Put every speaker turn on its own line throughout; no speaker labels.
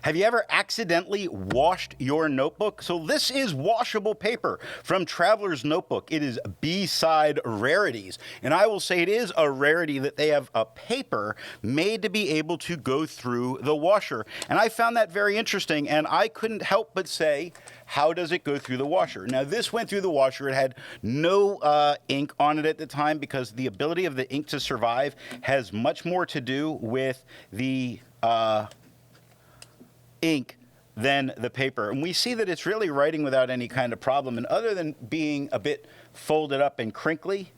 Have you ever accidentally washed your notebook? So this is Washable Paper from Traveler's Notebook. It is B-side rarities. And I will say it is a rarity that they have a paper made to be able to go through the washer. And I found that very interesting, and I couldn't help but say, how does it go through the washer? Now, this went through the washer. It had no ink on it at the time because the ability of the ink to survive has much more to do with the ink than the paper. And we see that it's really writing without any kind of problem. And other than being a bit folded up and crinkly,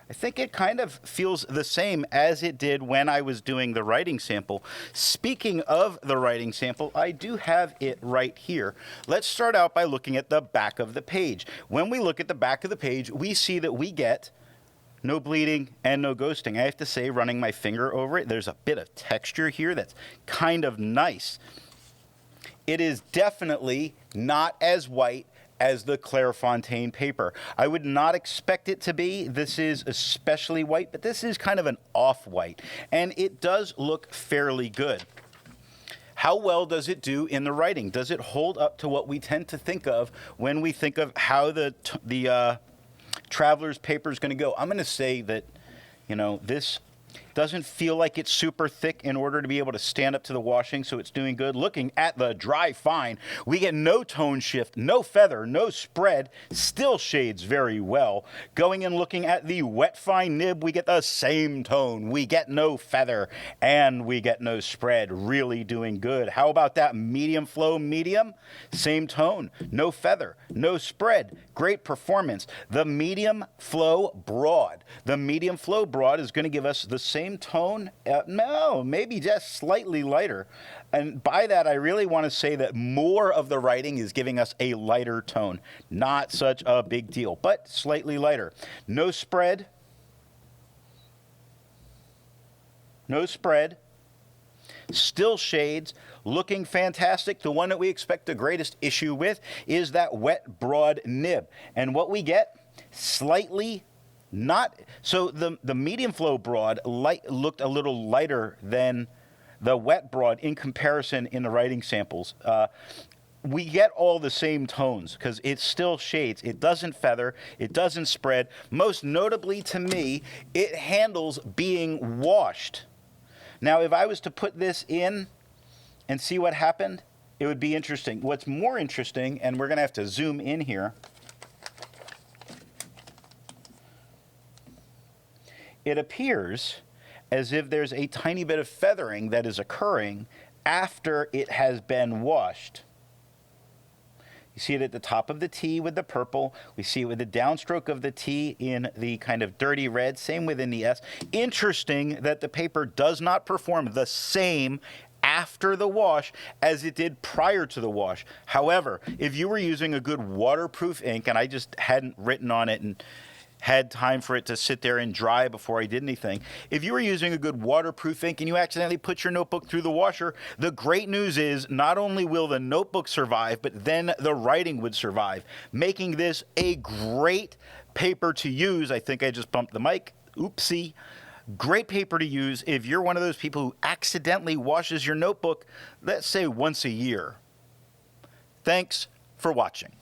I think it kind of feels the same as it did when I was doing the writing sample. Speaking of the writing sample, I do have it right here. Let's start out by looking at the back of the page. When we look at the back of the page, we see that we get no bleeding and no ghosting. I have to say, running my finger over it, there's a bit of texture here that's kind of nice. It is definitely not as white as the Clairefontaine paper. I would not expect it to be. This is especially white, but this is kind of an off-white, and it does look fairly good. How well does it do in the writing? Does it hold up to what we tend to think of when we think of how the Traveler's paper is going to go? I'm going to say that, this doesn't feel like it's super thick in order to be able to stand up to the washing, so it's doing good. Looking at the dry fine, we get no tone shift, no feather, no spread, still shades very well. Going and looking at the wet fine nib, we get the same tone. We get no feather and we get no spread, really doing good. How about that medium flow medium? Same tone, no feather, no spread, great performance. The medium flow broad. The medium flow broad is going to give us the same tone, no, maybe just slightly lighter. And by that, I really want to say that more of the writing is giving us a lighter tone. Not such a big deal, but slightly lighter. No spread. No spread. Still shades, looking fantastic. The one that we expect the greatest issue with is that wet broad nib. And what we get, slightly not, so the medium flow broad looked a little lighter than the wet broad in comparison in the writing samples. We get all the same tones because it still shades. It doesn't feather. It doesn't spread. Most notably to me, it handles being washed. Now, if I was to put this in and see what happened, it would be interesting. What's more interesting, and we're going to have to zoom in here, it appears as if there's a tiny bit of feathering that is occurring after it has been washed. You see it at the top of the T with the purple. We see it with the downstroke of the T in the kind of dirty red. Same within the S. Interesting that the paper does not perform the same after the wash as it did prior to the wash. However, if you were using a good waterproof ink, and I just hadn't written on it and had time for it to sit there and dry before I did anything. If you were using a good waterproof ink and you accidentally put your notebook through the washer, the great news is not only will the notebook survive, but then the writing would survive, making this a great paper to use. I think I just bumped the mic. Oopsie. Great paper to use if you're one of those people who accidentally washes your notebook, let's say once a year. Thanks for watching.